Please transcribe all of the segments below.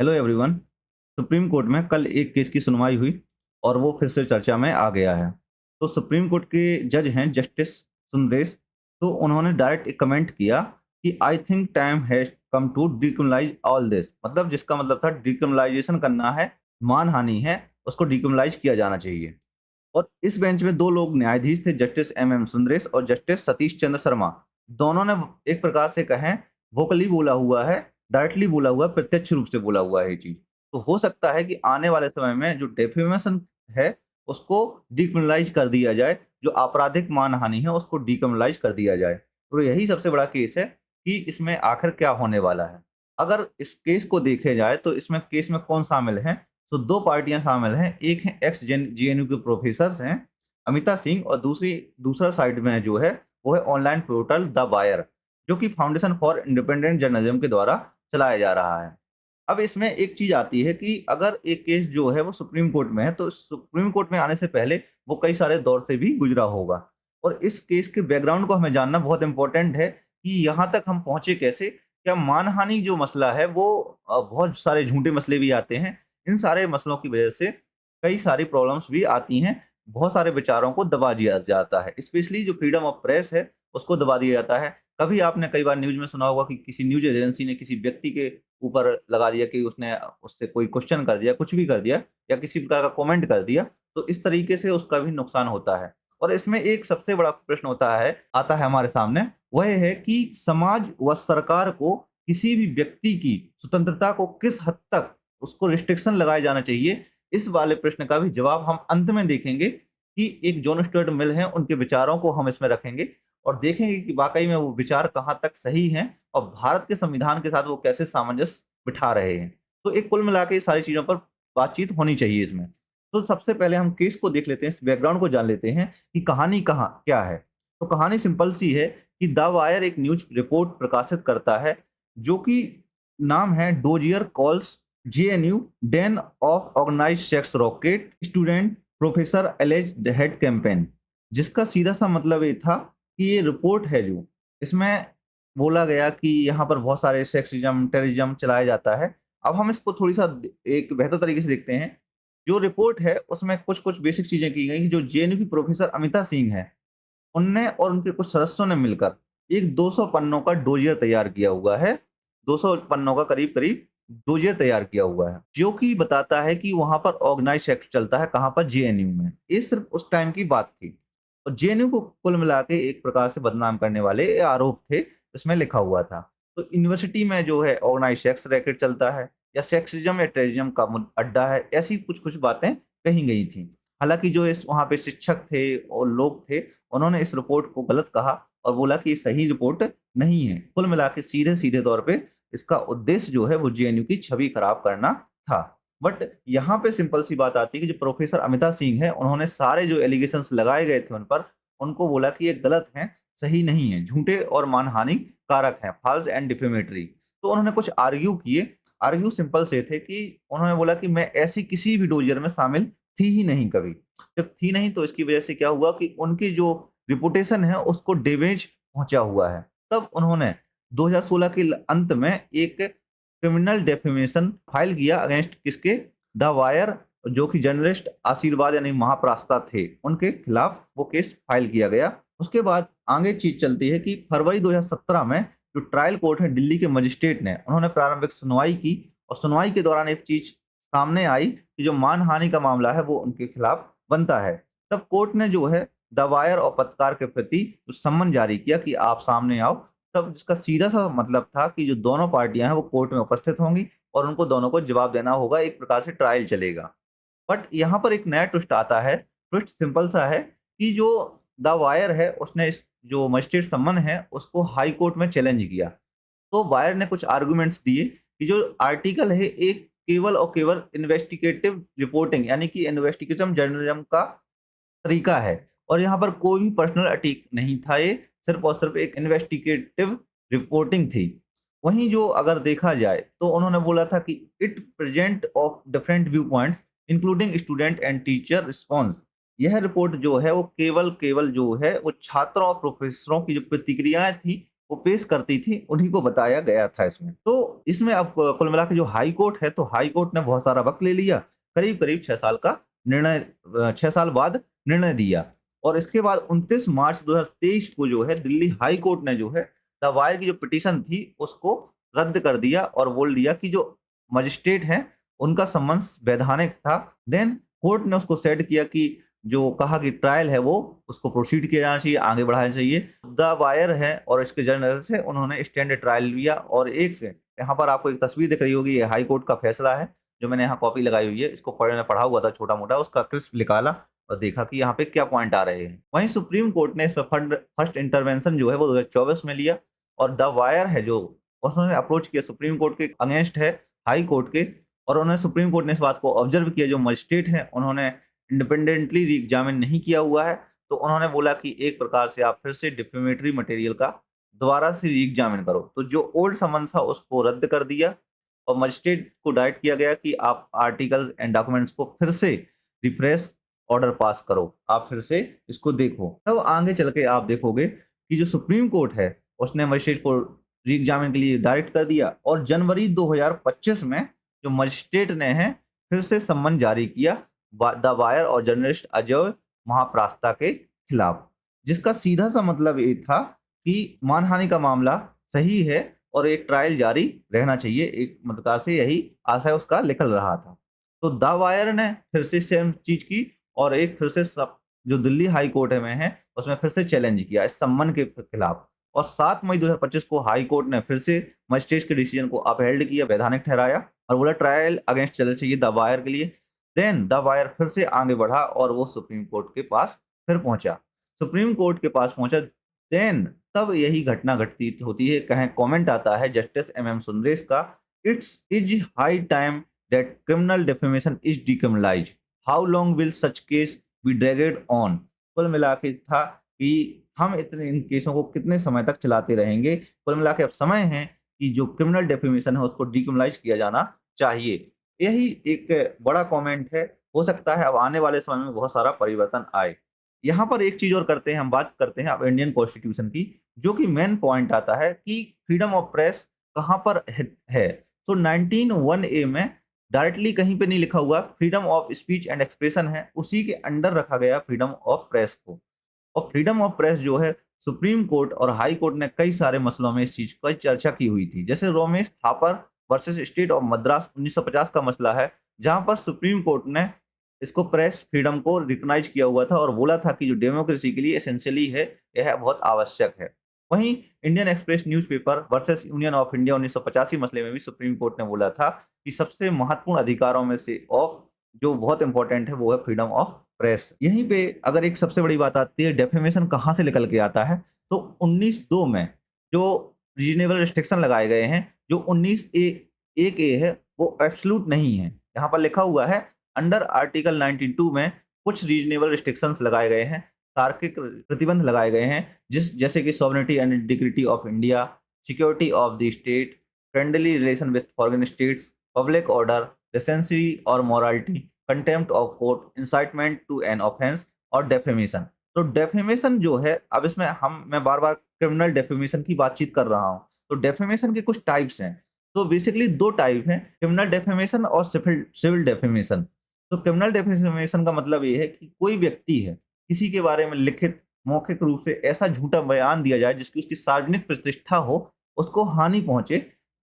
Hello everyone. Supreme court में कल एक केस की सुनवाई हुई और वो फिर से चर्चा में आ गया है। तो सुप्रीम कोर्ट के जज हैं जस्टिस सुंदरेश। तो उन्होंने डायरेक्ट एक कमेंट किया कि I think time has come to decriminalise all this, मतलब जिसका मतलब था डिक्रिमिनलाइजेशन करना है, मानहानि है, उसको डिक्रिमिनलाइज किया जाना चाहिए। और इस बेंच में 2 लोग न्यायाधीश थे, जस्टिस एम.एम. सुंदरेश और जस्टिस सतीश चंद्र शर्मा। दोनों ने एक प्रकार से कहें वोकली बोला हुआ है, डायरेक्टली बोला हुआ है, प्रत्यक्ष रूप से बोला हुआ है ये चीज़। तो हो सकता है कि आने वाले समय में जो डेफेमेशन है, उसको डिक्रिमिनलाइज़ कर दिया जाए, जो आपराधिक मानहानि है, उसको डिक्रिमिनलाइज़ कर दिया जाए। तो यही सबसे बड़ा केस है कि इसमें आखिर क्या होने वाला है। अगर इस केस को देखे जाए तो इसमें केस में कौन शामिल हैं? तो 2 पार्टियाँ शामिल हैं। एक है एक्स जेन जेएनयू के प्रोफ़ेसर्स हैं, अमिता सिंह, और दूसरा साइड में जो है, वो है ऑनलाइन पोर्टल द वायर, जो कि फाउंडेशन फॉर इंडिपेंडेंट जर्नलिज्म के द्वारा चलाया जा रहा है। अब इसमें एक चीज़ आती है कि अगर एक केस जो है वो सुप्रीम कोर्ट में है, तो सुप्रीम कोर्ट में आने से पहले वो कई सारे दौर से भी गुज़रा होगा। और इस केस के बैकग्राउंड को हमें जानना बहुत इम्पोर्टेंट है कि यहाँ तक हम पहुँचे कैसे? क्या मानहानि जो मसला है वो बहुत सारे झूठे मसले भी आते हैं। इन सारे मसलों की वजह से कई सारी प्रॉब्लम्स भी आती हैं। बहुत सारे विचारों को दबा दिया जाता है। स्पेशली जो फ्रीडम ऑफ प्रेस है, उसको दबा दिया जाता है। कभी आपने कई बार न्यूज़ में सुना होगा कि किसी न्यूज़ एजेंसी ने किसी व्यक्ति के ऊपर लगा दिया कि उसने उससे कोई क्वेश्चन कर दिया, कुछ भी कर दिया या किसी प्रकार का कमेंट कर दिया, तो इस तरीके से उसका भी नुकसान होता है। और इसमें एक सबसे बड़ा प्रश्न आता है हमारे सामने, वह ये है कि समाज व सरकार को किसी भी व्यक्ति की स्वतंत्रता को किस हद तक उसको रिस्ट्रिक्शन लगाए जाना चाहिए, इस वाले प्रश्न का भी जवाब हम अंत में देखेंगे कि एक जॉन स्टुअर्ट मिल हैं, उनके विचारों को हम इसमें रखेंगे और देखेंगे कि वाक़ई में वो विचार कहाँ तक सही हैं और भारत के संविधान के साथ वो कैसे सामंजस्य बिठा रहे हैं। तो एक कुल मिला के ये सारी चीज़ों पर बातचीत होनी चाहिए इसमें। तो सबसे पहले हम केस को देख लेते हैं, इस बैकग्राउंड को जान लेते हैं कि कहानी कहाँ क्या है। तो कहानी सिंपल सी है कि द वायर एक न्यूज़ रिपोर्ट प्रकाशित करता है, जो कि नाम है dossier calls JNU den of organised sex racket student professor alleged hate campaign, जिसका सीधा-सा मतलब ये था कि ये रिपोर्ट है जो, इसमें बोला गया कि यहाँ पर बहुत सारे सेक्सिज़्म, टेररिज़्म चलाया जाता है। अब हम इसको थोड़ी-सा एक बेहतर तरीके से देखते हैं। जो रिपोर्ट है उसमें कुछ-कुछ बेसिक चीज़ें की गई जो जेएनयू की प्रोफेसर अमिता सिंह हैं, उनने और उनके कुछ सदस्यों ने मिलकर एक 200 पन्नों का डोजियर तैयार किया हुआ है। 200 पन्नों का करीब-करीब डोजियर तैयार किया हुआ है, जो कि बताता है कि वहाँ पर ऑर्गेनाइज़्ड सेक्स चलता है, कहाँ पर? जेएनयू में। ये सिर्फ़ उस टाइम की बात थी। और जेएनयू को कुल मिला के एक प्रकार से बदनाम करने वाले ये आरोप थे, इसमें लिखा हुआ था। तो यूनिवर्सिटी में जो है ऑर्गेनाइज़्ड सेक्स रैकेट चलता है या सेक्सिज़्म या टेररिज़्म का अड्डा है, ऐसी कुछ-कुछ बातें कही गई थी। हालाँकि जो इस वहाँ पे शिक्षक थे और लोग थे, उन्होंने इस रिपोर्ट को गलत कहा और बोला कि ये सही रिपोर्ट नहीं है। कुल मिला के सीधे-सीधे तौर पे इसका उद्देश्य जो है वो जेएनयू की छवि खराब करना था। बट यहाँ पे सिंपल सी बात आती है कि जो प्रोफ़ेसर अमिता सिंह हैं, उन्होंने सारे जो एलिगेशंस लगाए गए थे उन पर, उनको बोला कि ये गलत हैं, सही नहीं है, झूठे और मानहानि कारक हैं, फ़ॉल्स एंड डिफेमेटरी। तो उन्होंने कुछ आर्ग्यू किए। आर्ग्यू सिंपल से थे कि उन्होंने बोला कि मैं ऐसी किसी भी डोजियर में शामिल थी ही नहीं कभी। जब थी नहीं तो इसकी वजह से क्या हुआ कि उनकी जो रेपुटेशन है उसको डैमेज पहुँचा हुआ है। तब उन्होंने 2016 के अंत में एक क्रिमिनल डेफेमेशन फाइल किया अगेंस्ट किसके? द वायर, जो कि जर्नलिस्ट आशीर्वाद यानी महाप्रास्ता थे, उनके खिलाफ वो केस फाइल किया गया। उसके बाद आगे चीज़ चलती है कि फरवरी 2017 में जो ट्रायल कोर्ट है दिल्ली के मजिस्ट्रेट ने, उन्होंने प्रारंभिक सुनवाई की और सुनवाई के दौरान एक चीज़ सामने आई कि जो मानहानि का मामला है वो उनके खिलाफ बनता है। तब कोर्ट ने जो है द वायर और पत्रकार के प्रति जो सम्मन जारी किया कि आप सामने आओ। तब इसका सीधा-सा मतलब था कि जो दोनों पार्टियाँ हैं वो कोर्ट में उपस्थित होंगी और उनको दोनों को जवाब देना होगा, एक प्रकार से ट्रायल चलेगा। बट यहाँ पर एक नया ट्विस्ट आता है। ट्विस्ट सिंपल सा है कि जो द वायर है उसने इस जो मजिस्ट्रेट सम्मन है उसको हाई कोर्ट में चैलेंज किया। तो वायर ने कुछ आर्गुमेंट्स दिए कि जो आर्टिकल है एक केवल और केवल इन्वेस्टिगेटिव रिपोर्टिंग यानी कि इन्वेस्टिगेटिव जर्नलिज्म का तरीका है और यहाँ पर कोई भी पर्सनल अटैक नहीं था, ये सिर्फ़ और सिर्फ़ एक इन्वेस्टिगेटिव रिपोर्टिंग थी। वहीं जो अगर देखा जाए तो उन्होंने बोला था कि it present of different view points including student and teacher response. यह रिपोर्ट जो है वो केवल जो है वो छात्रों और प्रोफ़ेसरों की जो प्रतिक्रियाएँ थी वो पेश करती थी, उन्हीं को बताया गया था इसमें। तो इसमें अब कुल मिला के जो हाई कोर्ट है, तो हाई कोर्ट ने बहुत सारा वक़्त ले लिया, करीब-करीब 6 साल का निर्णय 6 साल बाद निर्णय दिया और इसके बाद 29 मार्च 2023 को जो है दिल्ली हाई कोर्ट ने जो है द वायर की जो पिटीशन थी उसको रद्द कर दिया और बोल दिया कि जो मजिस्ट्रेट हैं, उनका समन्स वैधानिक था। देन कोर्ट ने उसको सेट किया कि जो कहा कि ट्रायल है वो उसको प्रोसीड किया जाना चाहिए, आगे बढ़ाना चाहिए। द वायर है और इसके जर्नलिस्ट है, उन्होंने स्टैंड ट्रायल लिया और एक यहाँ पर आपको एक तस्वीर दिख रही होगी, ये हाई कोर्ट का फैसला है, जो मैंने यहाँ कॉपी लगाई हुई है। इसको मैंने पढ़ा हुआ था छोटा-मोटा, उसका क्रिस्प निकाला और देखा कि यहाँ पे क्या पॉइंट आ रहे हैं। वहीं सुप्रीम कोर्ट ने इस पे फर्स्ट इंटरवेंशन जो है वो 2024 में लिया और द वायर है जो उसने अप्रोच किया सुप्रीम कोर्ट के अगेंस्ट है हाई कोर्ट के और उन्होंने सुप्रीम कोर्ट ने इस बात को ऑब्जर्व किया जो मजिस्ट्रेट हैं उन्होंने इंडिपेंडेंटली री-एग्जामिन नहीं किया हुआ है, तो उन्होंने बोला कि एक प्रकार से आप फिर से डिफेमेटरी मटेरियल का दोबारा से री-एग्जामिन करो। तो जो ओल्ड समन्स था उसको रद्द कर दिया और मजिस्ट्रेट को डायरेक्ट किया गया कि आप आर्टिकल्स एंड डॉक्यूमेंट्स को फिर से रिफ्रेश ऑर्डर पास करो, आप फिर से इसको देखो। तब आगे चल के आप देखोगे कि जो सुप्रीम कोर्ट है, उसने मजिस्ट्रेट को री-एग्जामिन के लिए डायरेक्ट कर दिया और जनवरी 2025 में जो मजिस्ट्रेट ने है फिर से सम्मन जारी किया द वायर और जर्नलिस्ट अजय महाप्रास्ता के खिलाफ, जिसका सीधा सा मतलब ये था कि मानहानि का मामला सही है और एक ट्रायल जारी रहना चाहिए। एक प्रकार से यही आशय उसका निकल रहा था। तो द वायर ने फिर से सेम चीज की और एक फिर से सब जो दिल्ली हाई कोर्ट में है उसमें फिर से चैलेंज किया इस सम्मन के खिलाफ और 7 मई 2025 को हाई कोर्ट ने फिर से मजिस्ट्रेट के डिसीजन को अपहेल्ड किया, वैधानिक ठहराया और बोला ट्रायल अगेंस्ट चलना चाहिए द वायर के लिए। देन द वायर फिर से आगे बढ़ा और वो सुप्रीम कोर्ट के पास फिर पहुंचा। सुप्रीम कोर्ट के पास पहुंचा देन तब यही घटना घटती होती है, कहें कमेंट आता है जस्टिस एम सुंदरेश का, it's is high time that criminal defamation is decriminalized, how long will such case be dragged on. कुल मिला के था कि हम इतने इन केसों को कितने समय तक चलाते रहेंगे। कुल मिला के अब समय है कि जो क्रिमिनल डेफेमेशन है उसको डिक्रिमिनलाइज किया जाना चाहिए। यही एक बड़ा कमेंट है। हो सकता है अब आने वाले समय में बहुत सारा परिवर्तन आए। यहाँ पर एक चीज़ और करते हैं, हम बात करते हैं अब इंडियन कॉन्स्टिट्यूशन की, जो कि मेन पॉइंट आता है कि फ्रीडम ऑफ प्रेस कहाँ पर है। तो 19 ए में डायरेक्टली कहीं पे नहीं लिखा हुआ, freedom of speech and expression है, उसी के अंडर रखा गया फ्रीडम ऑफ प्रेस को। और फ्रीडम ऑफ प्रेस जो है सुप्रीम कोर्ट और हाई कोर्ट ने कई सारे मसलों में इस चीज पर चर्चा की हुई थी। जैसे Romesh Thapar versus state of Madras 1950 का मसला है, जहां पर सुप्रीम कोर्ट ने इसको प्रेस फ्रीडम को रिकॉग्नाइज किया हुआ था और बोला था कि जो डेमोक्रेसी के लिए एसेंशियली है, यह बहुत आवश्यक है। वहीं Indian express newspaper versus union of India 1985 मसले में भी सुप्रीम कोर्ट ने बोला था कि सबसे महत्वपूर्ण अधिकारों में से ऑफ जो बहुत इंपॉर्टेंट है वो है फ्रीडम ऑफ प्रेस। यहीं पे अगर एक सबसे बड़ी बात आती है डेफेमेशन कहाँ से निकल के आता है, तो 19(2) में जो रीजनेबल रिस्ट्रिक्शन लगाए गए हैं, जो 19(1)(a) है वो एब्सोल्यूट नहीं है। यहाँ पर लिखा हुआ है अंडर आर्टिकल 92 में कुछ रीजनेबल रिस्ट्रिक्शंस लगाए गए हैं, तार्किक प्रतिबंध लगाए गए हैं, जैसे कि sovereignty and integrity of India, security of the state, friendly relation with foreign states, public order, decency और morality, contempt of court, incitement to an offence और डेफेमेशन। तो डेफेमेशन जो है, अब इसमें मैं बार-बार क्रिमिनल डेफेमेशन की बातचीत कर रहा हूँ। तो डेफेमेशन के कुछ टाइप्स हैं। तो बेसिकली 2 टाइप हैं, क्रिमिनल डेफेमेशन और सिविल डेफेमेशन। तो क्रिमिनल डेफेमेशन का मतलब ये है कि कोई व्यक्ति है, किसी के बारे में लिखित, मौखिक रूप से ऐसा झूठा बयान दिया जाए जिसकी उसकी सार्वजनिक प्रतिष्ठा हो, उसको हानि पहुँचे,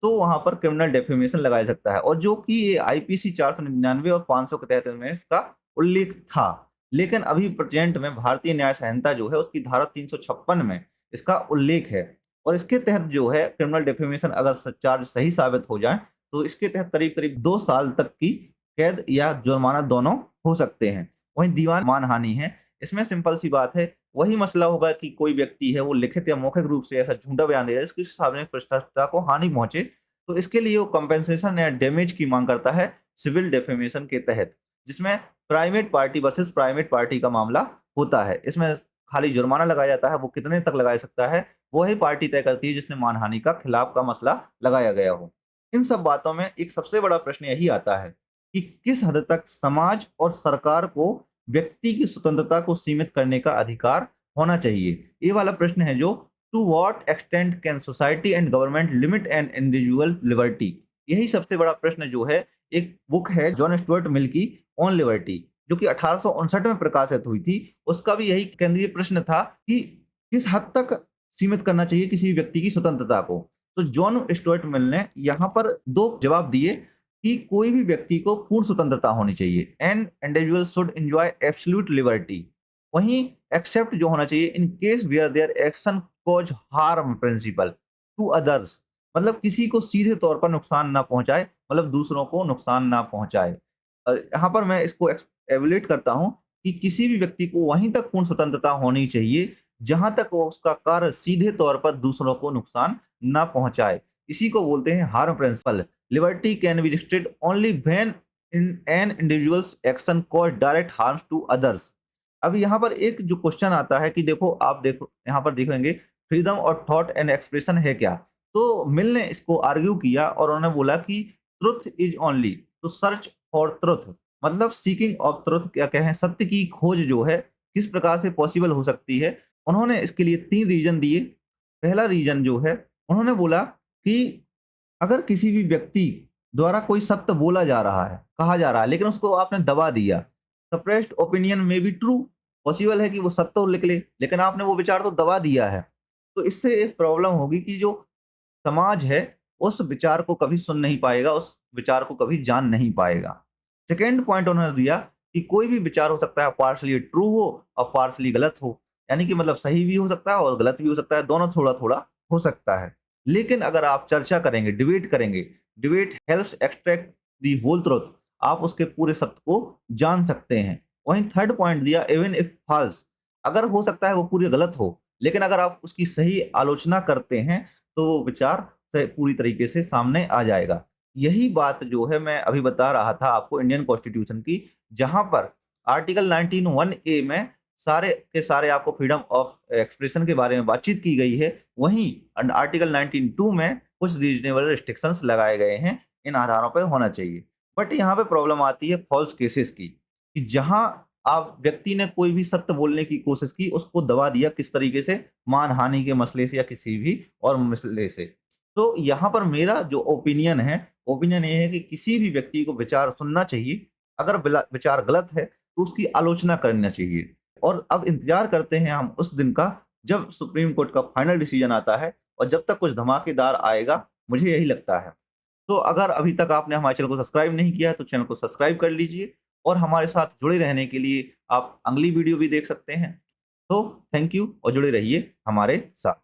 तो वहाँ पर क्रिमिनल डेफेमेशन लगाया सकता है और जो कि ये आईपीसी 499 और 500 के तहत में इसका उल्लेख था। लेकिन अभी प्रेजेंट में भारतीय न्याय संहिता जो है उसकी धारा 356 में इसका उल्लेख है और इसके तहत जो है क्रिमिनल डेफेमेशन अगर चार्ज सही साबित हो जाए तो इसके तहत करीब-करीब 2 साल तक की कैद या जुर्माना दोनों हो सकते हैं। वहीं दीवान मानहानि है, इसमें सिंपल सी बात है, वही मसला होगा कि कोई व्यक्ति है वो लिखित या मौखिक रूप से ऐसा झूठा बयान दे रहा है जिसकी सार्वजनिक प्रतिष्ठा को हानि पहुंचे, तो इसके लिए वो कंपेंसेशन या डैमेज की मांग करता है सिविल डेफेमेशन के तहत, जिसमें private party versus private party का मामला होता है। इसमें खाली जुर्माना लगाया जाता है, वो कितने तक लगा सकता है, वही पार्टी तय करती है जिसने मानहानि का खिलाफ का मसला लगाया गया हो। इन सब बातों में एक सबसे बड़ा प्रश्न यही आता है कि किस हद तक समाज और सरकार को व्यक्ति की स्वतंत्रता को सीमित करने का अधिकार होना चाहिए। ये वाला प्रश्न है जो to what extent can society and government limit an individual liberty. यही सबसे बड़ा प्रश्न जो है, एक बुक है जॉन स्टुअर्ट मिल की ऑन लिबर्टी, जो कि 1859 में प्रकाशित हुई थी। उसका भी यही केंद्रीय प्रश्न था कि किस हद तक सीमित करना चाहिए किसी व्यक्ति की स्वतंत्रता को। तो जॉन स्टुअर्ट मिल ने यहाँ पर 2 जवाब दिए कि कोई भी व्यक्ति को पूर्ण स्वतंत्रता होनी चाहिए, an individual should enjoy absolute liberty. वहीं एक्सेप्ट जो होना चाहिए in case where their action cause harm principle to others, मतलब किसी को सीधे तौर पर नुकसान ना पहुंचाए, मतलब दूसरों को नुकसान ना पहुंचाए। यहाँ पर मैं इसको एवेल्यूएट करता हूँ कि किसी भी व्यक्ति को वहीं तक पूर्ण स्वतंत्रता होनी चाहिए जहां तक वो उसका कार्य सीधे तौर पर दूसरों को नुकसान ना पहुंचाए। इसी को बोलते हैं harm principle. Liberty can be restricted only when in an individual's action cause direct harms to others. अब यहाँ पर एक जो क्वेश्चन आता है कि देखो, आप देखो यहाँ पर देखेंगे फ्रीडम और थॉट एंड एक्सप्रेशन है क्या। तो मिल ने इसको आर्ग्यू किया और उन्होंने बोला कि truth is only to search for truth, मतलब सीकिंग ऑफ ट्रुथ क्या कहें, सत्य की खोज जो है किस प्रकार से पॉसिबल हो सकती है। उन्होंने इसके लिए 3 रीजन दिए। पहला रीजन जो है, उन्होंने बोला कि अगर किसी भी व्यक्ति द्वारा कोई सत्य बोला जा रहा है, कहा जा रहा है, लेकिन उसको आपने दबा दिया, सप्रेस्ड ओपिनियन में बी ट्रू, पॉसिबल है कि वो सत्य तो निकले, लेकिन आपने वो विचार तो दबा दिया है। तो इससे एक प्रॉब्लम होगी कि जो समाज है, उस विचार को कभी सुन नहीं पाएगा, उस विचार को कभी जान नहीं पाएगा। सेकंड पॉइंट उन्होंने दिया कि कोई भी विचार हो सकता है पार्शियली ट्रू हो और पार्शियली गलत हो, यानी कि मतलब सही भी हो सकता है और गलत भी हो सकता है, दोनों थोड़ा-थोड़ा हो सकता है। लेकिन अगर आप चर्चा करेंगे, डिबेट करेंगे, debate helps extract the whole truth, आप उसके पूरे सत्य को जान सकते हैं। वहीं थर्ड पॉइंट दिया, इवन इफ फॉल्स, अगर हो सकता है वो पूरी गलत हो, लेकिन अगर आप उसकी सही आलोचना करते हैं, तो वो विचार पूरी तरीके से सामने आ जाएगा। यही बात जो है मैं अभी बता रहा था आपको इंडियन कॉन्स्टिट्यूशन की, जहां पर आर्टिकल 19 ए में सारे के सारे आपको फ्रीडम ऑफ एक्सप्रेशन के बारे में बातचीत की गई है। वहीं आर्टिकल 19(2) में कुछ रीजनेबल रिस्ट्रिक्शंस लगाए गए हैं, इन आधारों पर होना चाहिए। बट यहाँ पे प्रॉब्लम आती है फॉल्स केसेस की, कि जहां आप व्यक्ति ने कोई भी सत्य बोलने की कोशिश की, उसको दबा दिया किस तरीके से, मानहानि के मसले से या किसी भी और मसले से। तो यहाँ पर मेरा जो ओपिनियन है, ओपिनियन ये है कि किसी भी व्यक्ति को विचार सुनना चाहिए। अगर विचार गलत है तो उसकी आलोचना करना चाहिए। और अब इंतजार करते हैं हम उस दिन का जब सुप्रीम कोर्ट का फाइनल डिसीजन आता है, और जब तक कुछ धमाकेदार आएगा, मुझे यही लगता है। तो अगर अभी तक आपने हमारे चैनल को सब्सक्राइब नहीं किया है तो चैनल को सब्सक्राइब कर लीजिए, और हमारे साथ जुड़े रहने के लिए आप अगली वीडियो भी देख सकते हैं। तो थैंक यू और जुड़े रहिए हमारे साथ।